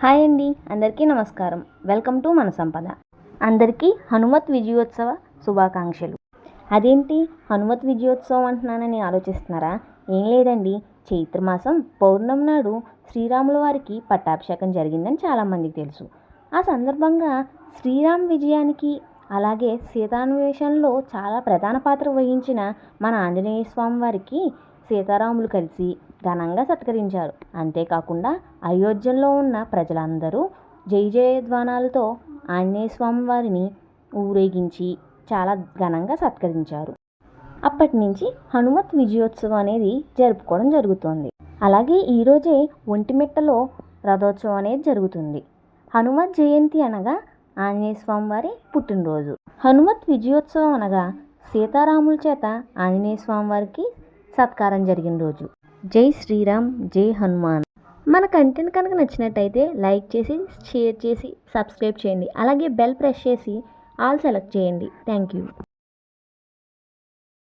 Hi అండి, అందరికీ నమస్కారం. వెల్కమ్ టు మన సంపద. అందరికీ హనుమత్ విజయోత్సవ శుభాకాంక్షలు. అదేంటి హనుమత్ విజయోత్సవం అంటున్నానని ఆలోచిస్తున్నారా? ఏం లేదండి, చైత్రమాసం పౌర్ణమి నాడు శ్రీరాముల వారికి పట్టాభిషేకం జరిగిందని చాలామందికి తెలుసు. ఆ సందర్భంగా శ్రీరామ్ విజయానికి అలాగే సీతాన్వేషణలో చాలా ప్రధాన పాత్ర వహించిన మన ఆంజనేయ స్వామి వారికి సీతారాములు కలిసి ఘనంగా సత్కరించారు. అంతేకాకుండా అయోధ్యలో ఉన్న ప్రజలందరూ జై జయధ్వానాలతో ఆంజనేయ స్వామి వారిని ఊరేగించి చాలా ఘనంగా సత్కరించారు. అప్పటి నుంచి హనుమత్ విజయోత్సవం అనేది జరుపుకోవడం జరుగుతుంది. అలాగే ఈరోజే ఒంటిమిట్టలో రథోత్సవం అనేది జరుగుతుంది. హనుమత్ జయంతి అనగా ఆంజనేయ స్వామి వారి పుట్టినరోజు. హనుమత్ విజయోత్సవం అనగా సీతారాముల చేత ఆంజనేయ స్వామి వారికి సత్కారం జరిగిన రోజు. జై శ్రీరామ్, జై హనుమాన్. మన కంటెంట్ కనుక నచ్చినట్టయితే లైక్ చేసి, షేర్ చేసి, సబ్స్క్రైబ్ చేయండి. అలాగే బెల్ ప్రెస్ చేసి ఆల్ సెలెక్ట్ చేయండి. Thank you.